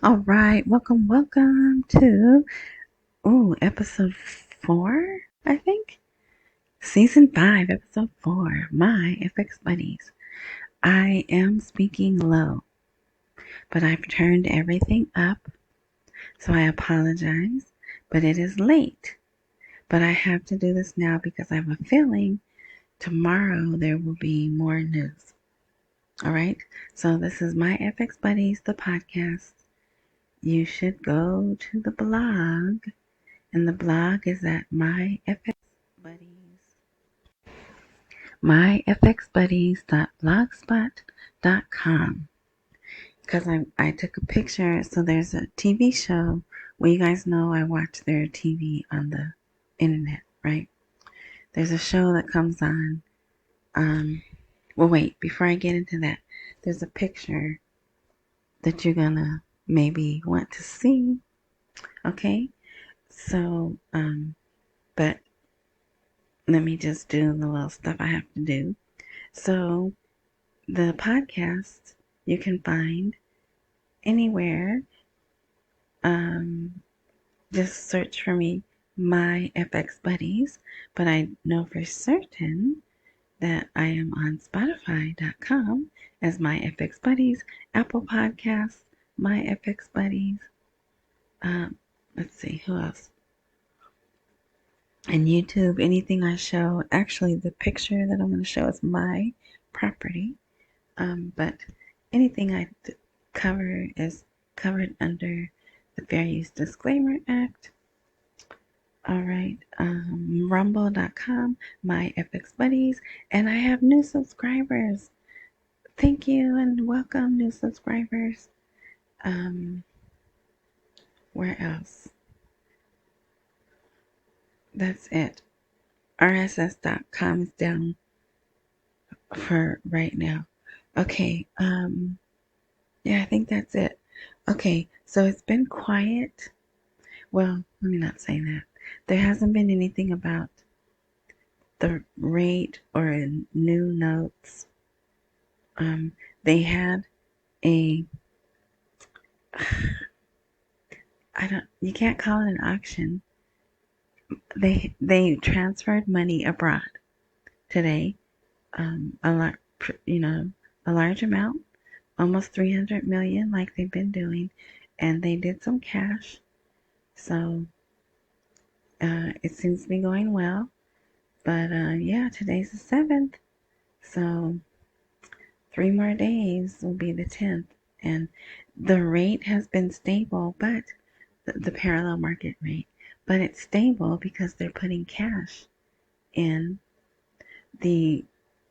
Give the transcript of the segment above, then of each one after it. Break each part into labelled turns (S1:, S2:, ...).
S1: All right, welcome to episode 4, I think. Season 5, episode 4, My FX Buddies. I am speaking low, but I've turned everything up, so I apologize, but it is late. But I have to do this now because I have a feeling tomorrow there will be more news. All right, so this is My FX Buddies, the podcast. You should go to the blog. And the blog is at myfxbuddies.blogspot.com. Because I took a picture, so there's a TV show. Well, you guys know I watch their TV on the internet, right? There's a show that comes on. Well, wait, before I get into that, there's a picture that you're gonna maybe want to see. Okay? So, but let me just do the little stuff I have to do. So, the podcast you can find anywhere. Just search for me, My FX Buddies. But I know for certain that I am on Spotify.com as My FX Buddies, Apple Podcasts, My FX Buddies. Let's see, who else? And YouTube, anything I show, actually the picture that I'm going to show is my property. But anything I cover is covered under the Fair Use Disclaimer Act. All right, rumble.com, My FX Buddies, and I have new subscribers. Thank you and welcome, new subscribers. Where else? That's it. RSS.com is down for right now. Okay, yeah, I think that's it. Okay, so it's been quiet. Well, let me not say that. There hasn't been anything about the rate or new notes. They had a, you can't call it an auction. They transferred money abroad today. A large amount, almost 300 million, like they've been doing, and they did some cash. So it seems to be going well. But yeah, today's the 7th. So 3 more days will be the 10th. And the rate has been stable, but the parallel market rate, but it's stable because they're putting cash in the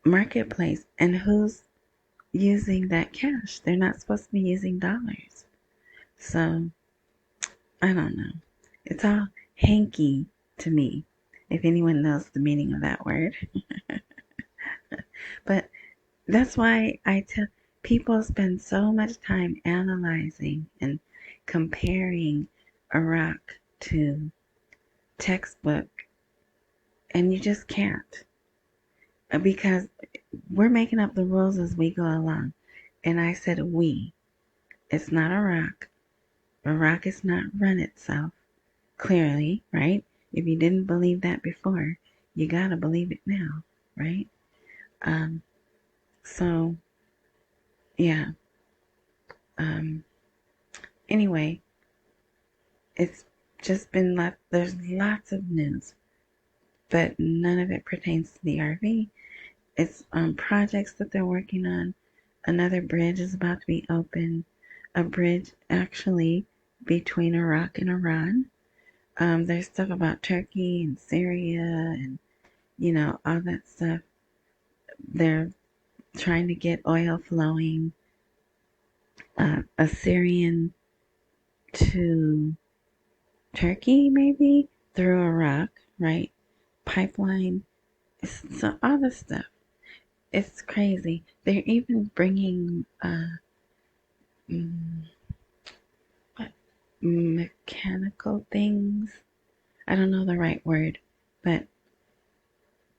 S1: marketplace. And who's using that cash? They're not supposed to be using dollars. So I don't know. It's all hanky to me, if anyone knows the meaning of that word. But that's why I tell people spend so much time analyzing and comparing Iraq to textbook, and you just can't, because we're making up the rules as we go along. And I said we. It's not Iraq. Iraq is not run itself, clearly, right? If you didn't believe that before, you gotta believe it now, right? So yeah. Anyway, it's just been there's lots of news, but none of it pertains to the RV. It's projects that they're working on. Another bridge is about to be opened. A bridge actually between Iraq and Iran. There's stuff about Turkey and Syria and all that stuff. They're trying to get oil flowing. Assyrian to Turkey, maybe through Iraq, right? Pipeline. So all this stuff. It's crazy. They're even bringing what mechanical things. I don't know the right word, but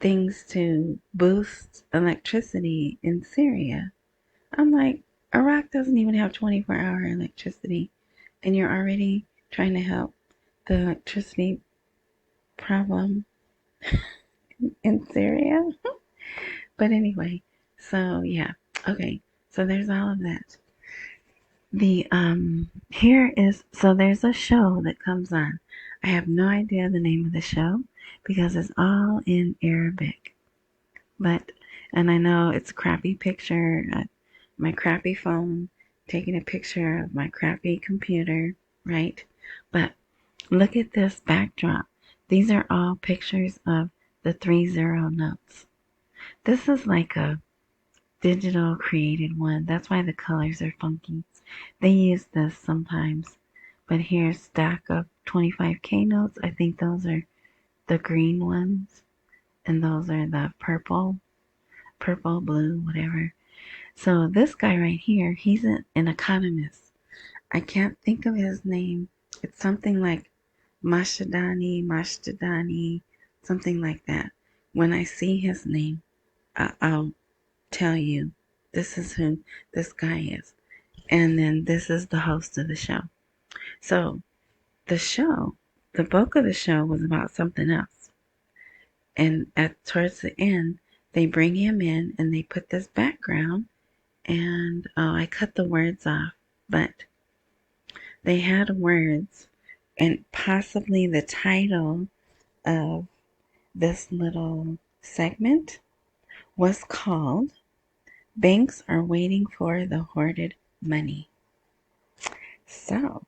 S1: things to boost electricity in Syria. I'm like, Iraq doesn't even have 24-hour electricity. and you're already trying to help the electricity problem in Syria. But anyway, so yeah, okay. So there's all of that. The here is so there's a show that comes on. I have no idea the name of the show because it's all in Arabic. But and I know it's a crappy picture, my crappy phone taking a picture of my crappy computer, right? But look at this backdrop. These are all pictures of the 30 notes. This is like a digital created one. That's why the colors are funky. They use this sometimes. But here's a stack of 25K notes. I think those are the green ones. And those are the purple, blue, whatever. So this guy right here, he's an economist. I can't think of his name. It's something like Mashtadani, something like that. When I see his name, I'll tell you this is who this guy is. And then this is the host of the show. So the bulk of the show was about something else. And towards the end, they bring him in and they put this background. And I cut the words off, but they had words, and possibly the title of this little segment was called "Banks Are Waiting for the Hoarded Money." So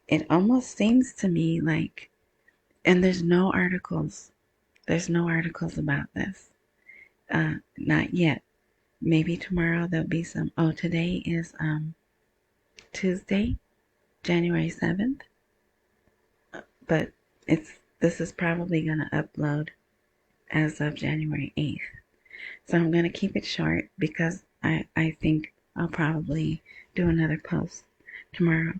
S1: it almost seems to me like, and there's no articles. There's no articles about this. Not yet. Maybe tomorrow there'll be some. Oh, today is Tuesday, January 7th. But this is probably going to upload as of January 8th. So I'm going to keep it short because I think I'll probably do another post tomorrow.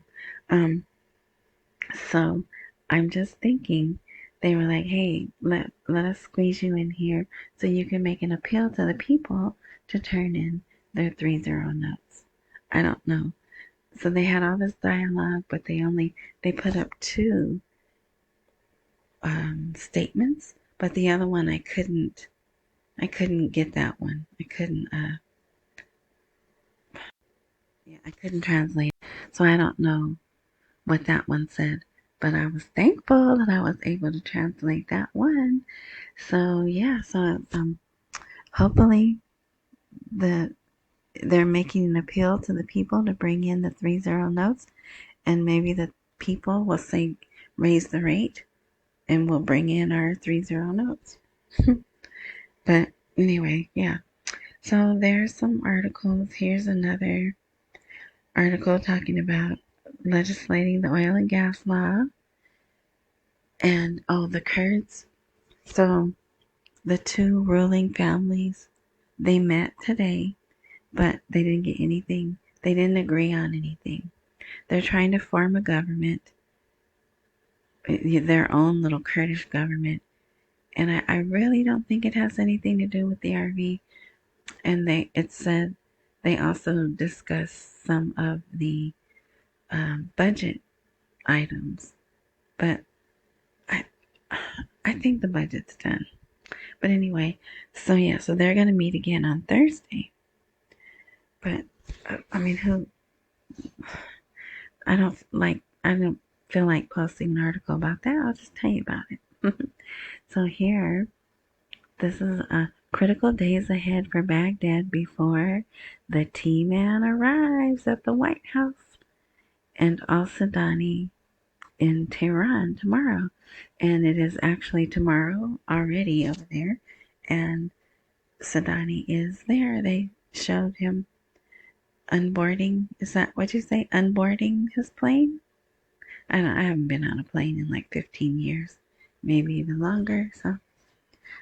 S1: So I'm just thinking they were like, hey, let us squeeze you in here so you can make an appeal to the people to turn in their 30 notes. I don't know. So they had all this dialogue, but they put up two statements, but the other one I couldn't get that one. I couldn't translate. So I don't know what that one said, but I was thankful that I was able to translate that one. So yeah, so hopefully they're making an appeal to the people to bring in the 30 notes, and maybe the people will say raise the rate and we'll bring in our 30 notes. But anyway, yeah. So there's some articles. Here's another article talking about legislating the oil and gas law. And the Kurds. So the two ruling families, they met today, but they didn't get anything. They didn't agree on anything. They're trying to form a government, their own little Kurdish government. And I really don't think it has anything to do with the RV. And it said they also discussed some of the budget items, but I think the budget's done. But anyway, so yeah, so they're gonna meet again on Thursday. But I mean, I don't feel like posting an article about that. I'll just tell you about it. So here, this is critical days ahead for Baghdad before the T-Man arrives at the White House, and Al-Sudani in Tehran tomorrow. And it is actually tomorrow already over there. And Sudani is there. They showed him unboarding. Is that what you say? Unboarding his plane? I haven't been on a plane in like 15 years, maybe even longer. So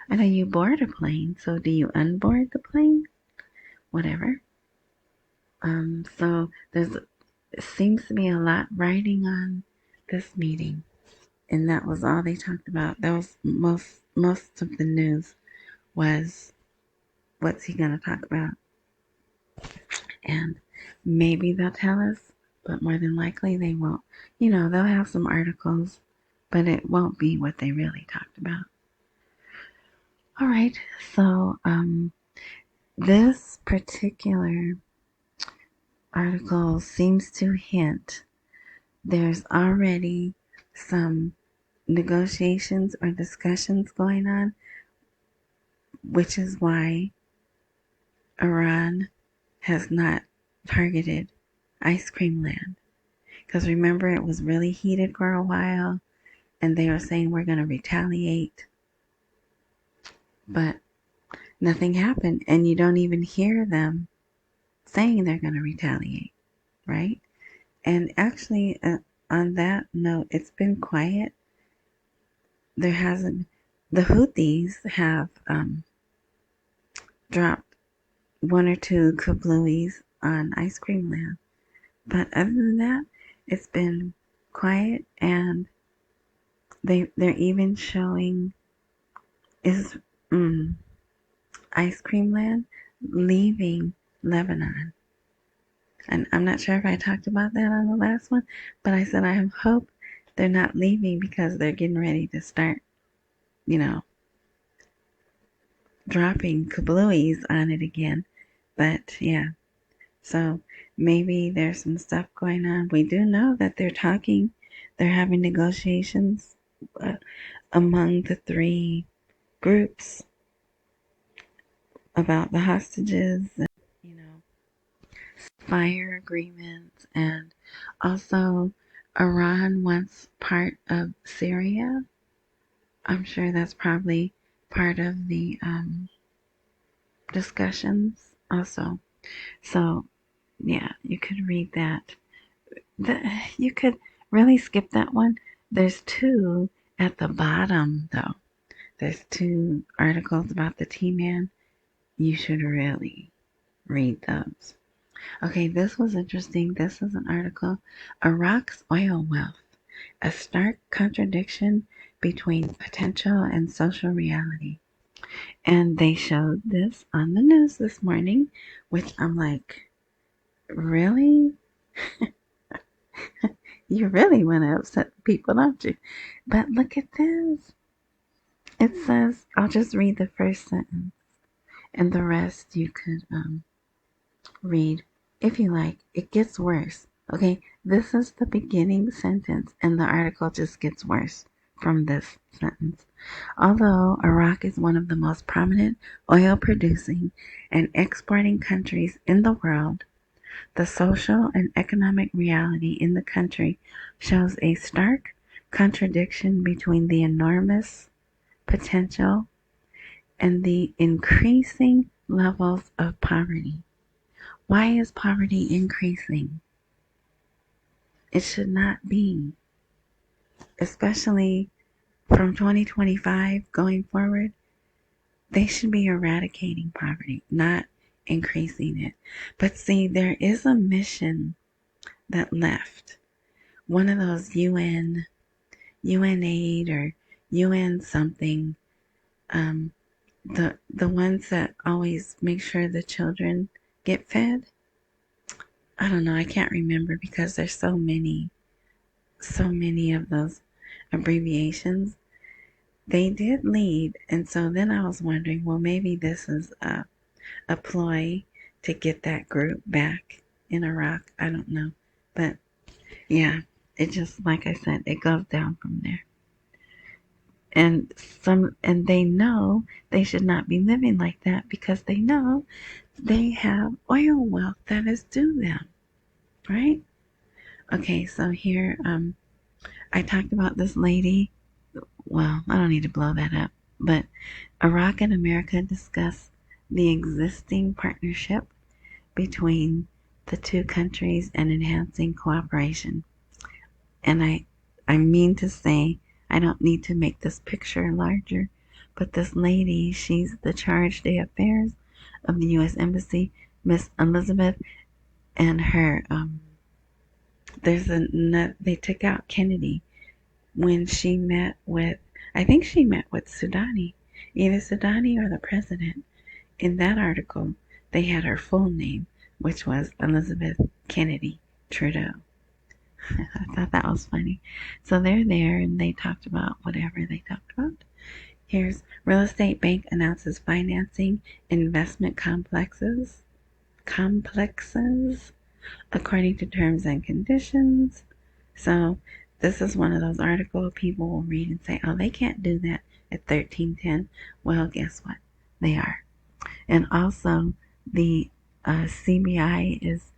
S1: I know you board a plane. So do you unboard the plane? Whatever. So it seems to be a lot riding on this meeting. And that was all they talked about. That was most of the news was what's he gonna talk about, and maybe they'll tell us but more than likely they won't. They'll have some articles, but it won't be what they really talked about. All right, so this particular article seems to hint there's already some negotiations or discussions going on, which is why Iran has not targeted ice cream land. Because remember, it was really heated for a while, and they were saying we're going to retaliate. But nothing happened, and you don't even hear them saying they're going to retaliate, right? And actually, on that note, it's been quiet. There hasn't. The Houthis have dropped one or two kablooies on ice cream land, but other than that, it's been quiet, and they're even showing is ice cream land leaving Lebanon. And I'm not sure if I talked about that on the last one, but I said I hope they're not leaving because they're getting ready to start, dropping kablooies on it again. But yeah, so maybe there's some stuff going on. We do know that they're having negotiations among the three groups about the hostages and, fire agreements, and also Iran wants part of Syria. I'm sure that's probably part of the discussions also. So yeah, you could read that. You could really skip that one. There's two at the bottom though. There's two articles about the T-Man. You should really read those. Okay, this was interesting. This is an article. Iraq's oil wealth, a stark contradiction between potential and social reality. And they showed this on the news this morning, which I'm like, really? You really want to upset people, don't you? But look at this. It says, I'll just read the first sentence, and the rest you could read if you like. It gets worse. Okay, this is the beginning sentence, and the article just gets worse from this sentence. Although Iraq is one of the most prominent oil producing and exporting countries in the world, the social and economic reality in the country shows a stark contradiction between the enormous potential and the increasing levels of poverty. Why is poverty increasing? It should not be, especially from 2025 going forward. They should be eradicating poverty, not increasing it. But see, there is a mission that left. One of those UN aid or UN something, the ones that always make sure the children get fed. I don't know, I can't remember because there's so many of those abbreviations. They did leave, and so then I was wondering, well, maybe this is a ploy to get that group back in Iraq. I don't know, but yeah, it just, like I said, it goes down from there. And they know they should not be living like that because they know they have oil wealth that is due them, right? Okay, so here, I talked about this lady. Well, I don't need to blow that up, but Iraq and America discuss the existing partnership between the two countries and enhancing cooperation. And I mean to say, I don't need to make this picture larger, but this lady, she's the charge d'affaires of the U.S. Embassy, Miss Elizabeth, and her, they took out Kennedy when she met with, I think she met with Sudani, either Sudani or the president. In that article, they had her full name, which was Elizabeth Kennedy Trudeau. I thought that was funny. So they're there and they talked about whatever they talked about. Here's real estate bank announces financing investment complexes according to terms and conditions. So this is one of those articles people will read and say, oh, they can't do that at 1310. Well, guess what? They are. And also, the CBI is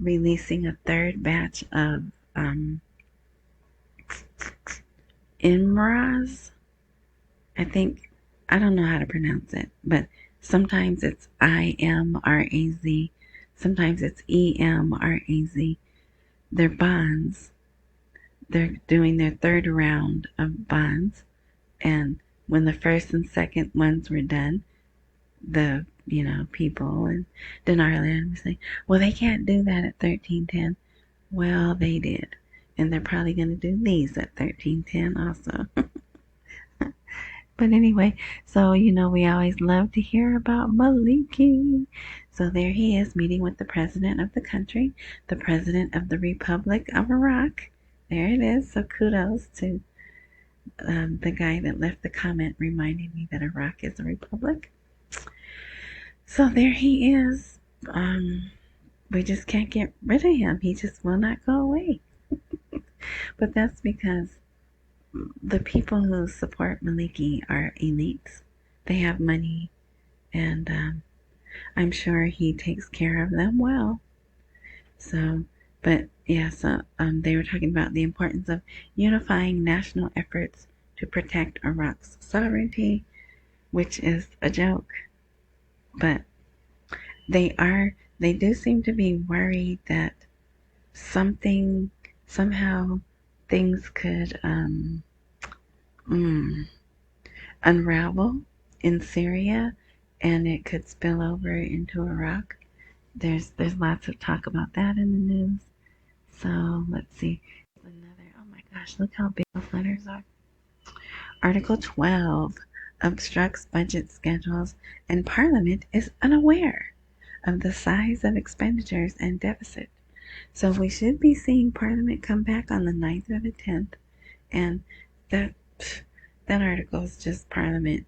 S1: releasing a third batch of IMRAs. I think, I don't know how to pronounce it, but sometimes it's IMRAZ, sometimes it's EMRAZ. They're bonds. They're doing their third round of bonds. And when the first and second ones were done, the people in Dinarland were saying, well, they can't do that at 1310. Well, they did. And they're probably going to do these at 1310 also. But anyway, so we always love to hear about Maliki. So there he is meeting with the president of the country, the president of the Republic of Iraq. There it is. So kudos to the guy that left the comment reminding me that Iraq is a republic. So there he is. We just can't get rid of him. He just will not go away. But that's because the people who support Maliki are elites. They have money, and I'm sure he takes care of them well. So, but yeah, so they were talking about the importance of unifying national efforts to protect Iraq's sovereignty, which is a joke. But they do seem to be worried that somehow things could unravel in Syria, and it could spill over into Iraq. There's lots of talk about that in the news. So let's see. Another, oh my gosh, look how big those letters are. Article 12 obstructs budget schedules, and Parliament is unaware of the size of expenditures and deficit. So we should be seeing Parliament come back on the 9th or the 10th, and that article is just Parliament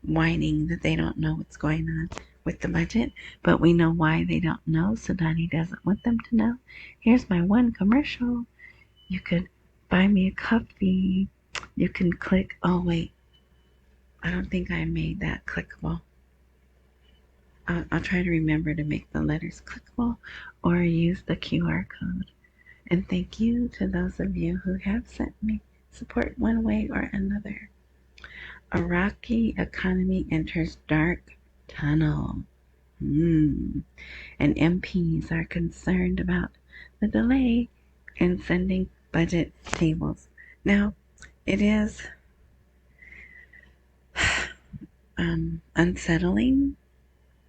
S1: whining that they don't know what's going on with the budget, but we know why they don't know. Sudani doesn't want them to know. Here's my one commercial. You could buy me a coffee. You can click. Oh wait, I don't think I made that clickable. I'll try to remember to make the letters clickable or use the QR code. And thank you to those of you who have sent me support one way or another. Iraqi economy enters dark tunnel. And MPs are concerned about the delay in sending budget tables. Now, it is unsettling,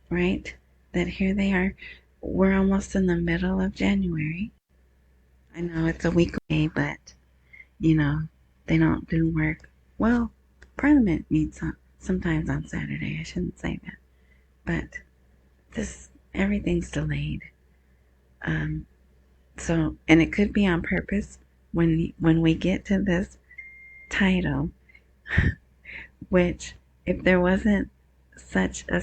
S1: right? That here they are. We're almost in the middle of January. I know it's a week away, but they don't do work. Well, Parliament meets sometimes on Saturday. I shouldn't say that, but everything's delayed. So, and it could be on purpose. When we get to this title, which if there wasn't such a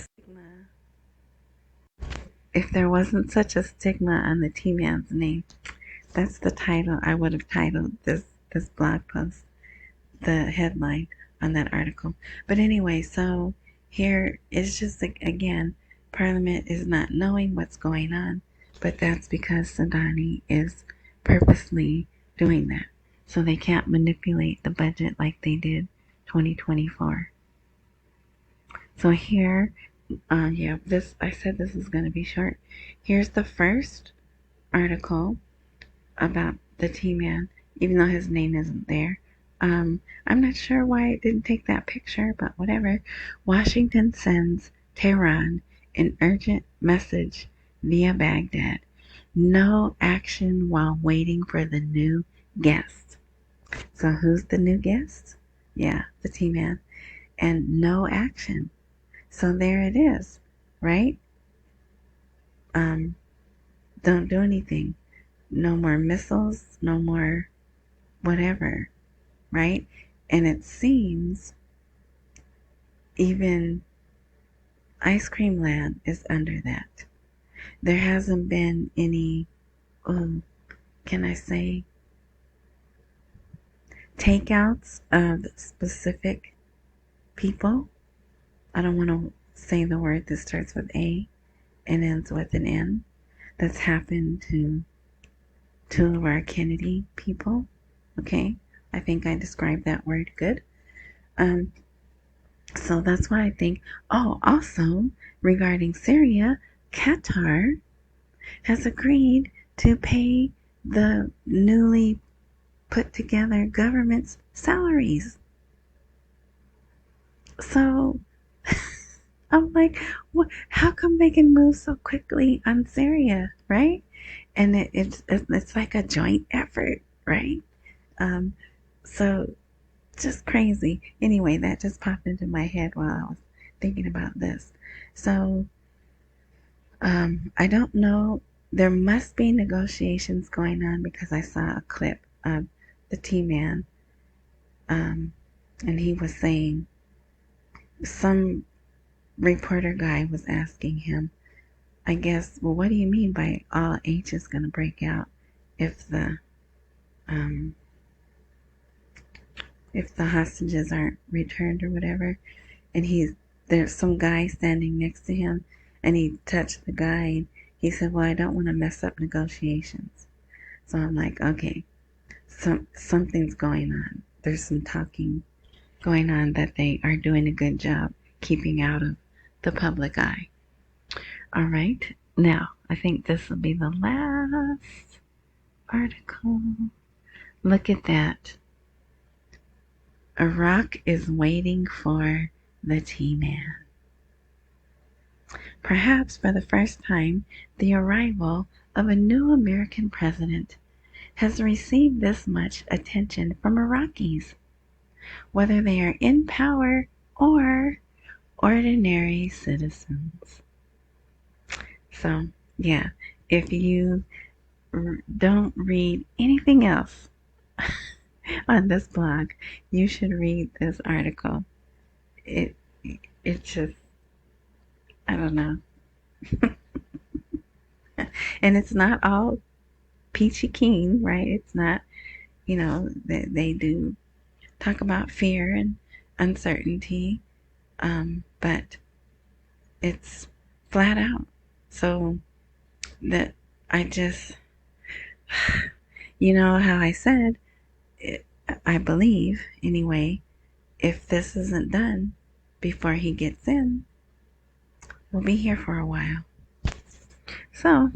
S1: stigma on the T-Man's name, that's the title I would have titled this blog post, the headline on that article. But anyway, so here it's just again, Parliament is not knowing what's going on, but that's because Sudani is purposely doing that. So they can't manipulate the budget like they did 2024. So here, I said this is going to be short. Here's the first article about the T-Man, even though his name isn't there. I'm not sure why it didn't take that picture, but whatever. Washington sends Tehran an urgent message via Baghdad. No action while waiting for the new guest. So who's the new guest? Yeah, the T-Man. And no action. So there it is, right? Don't do anything. no more missiles, no more whatever, right? And it seems even Ice Cream Land is under that. There hasn't been any, can I say, takeouts of specific people. I don't want to say the word that starts with A and ends with an N. That's happened to two of our Kennedy people. Okay, I think I described that word good. So that's why I think, also regarding Syria, Qatar has agreed to pay the newly put together government's salaries. So I'm like, what? How come they can move so quickly on Syria, right? And it's like a joint effort, right? Um, so just crazy. Anyway, that just popped into my head while I was thinking about this. So I don't know. There must be negotiations going on because I saw a clip of the T-Man, and he was saying some reporter guy was asking him, I guess, well, what do you mean by all H is going to break out if the um, hostages aren't returned or whatever? And there's some guy standing next to him, and he touched the guy, and he said, well, I don't want to mess up negotiations. So I'm like, okay, something's going on. There's some talking going on that they are doing a good job keeping out of the public eye. All right, now I think this will be the last article. Look at that. Iraq is waiting for the T-Man. Perhaps for the first time, the arrival of a new American president has received this much attention from Iraqis, whether they are in power or ordinary citizens. So, yeah, if you don't read anything else on this blog, you should read this article. It just, I don't know. And it's not all peachy keen, right? It's not, they do talk about fear and uncertainty, but it's flat out. So that I just, how I said, I believe anyway, if this isn't done before he gets in, we'll be here for a while. So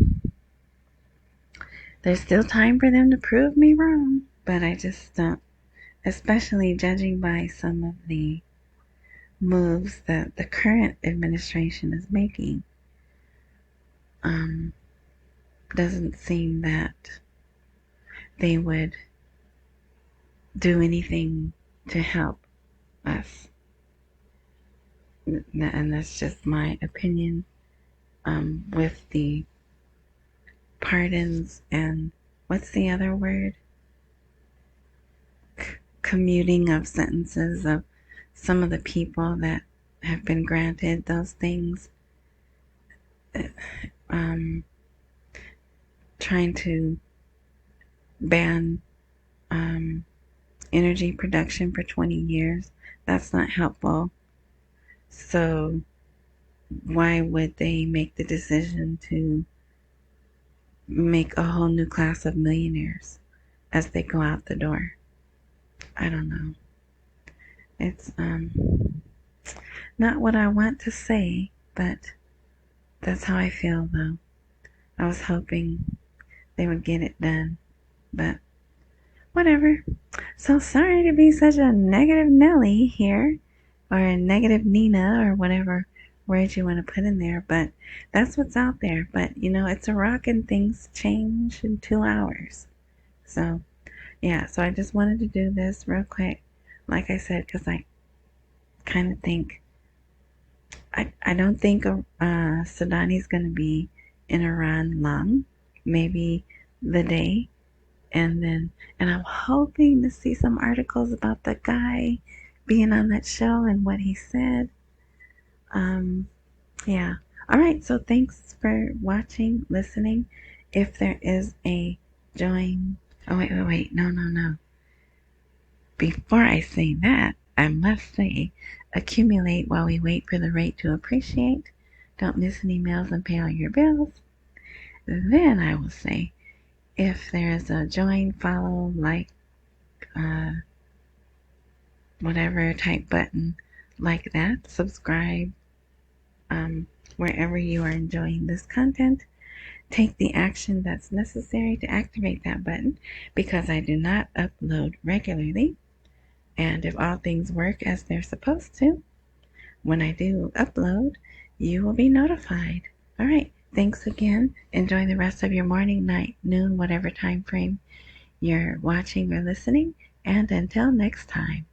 S1: there's still time for them to prove me wrong, but I just don't, especially judging by some of the moves that the current administration is making. Doesn't seem that they would do anything to help us. And that's just my opinion. With the pardons and what's the other word? Commuting of sentences of some of the people that have been granted those things. Trying to ban energy production for 20 years. That's not helpful. So why would they make the decision to make a whole new class of millionaires as they go out the door? I don't know. It's not what I want to say, but that's how I feel though. I was hoping they would get it done, but whatever. So sorry to be such a negative Nelly here, or a negative Nina, or whatever word you want to put in there, but that's what's out there. But it's Iraq and things change in 2 hours. So yeah, so I just wanted to do this real quick, like I said, because I kind of think I don't think Sudani's going to be in Iran long. Maybe the day, and I'm hoping to see some articles about the guy being on that show and what he said. Um, yeah. All right. So thanks for watching, listening. If there is a join, oh wait, no. Before I say that, I must say, accumulate while we wait for the rate to appreciate. Don't miss any meals and pay all your bills. Then I will say, if there's a join, follow, like, uh, whatever type button like that, subscribe, wherever you are enjoying this content, take the action that's necessary to activate that button because I do not upload regularly. And if all things work as they're supposed to, when I do upload, you will be notified. All right. Thanks again. Enjoy the rest of your morning, night, noon, whatever time frame you're watching or listening. And until next time.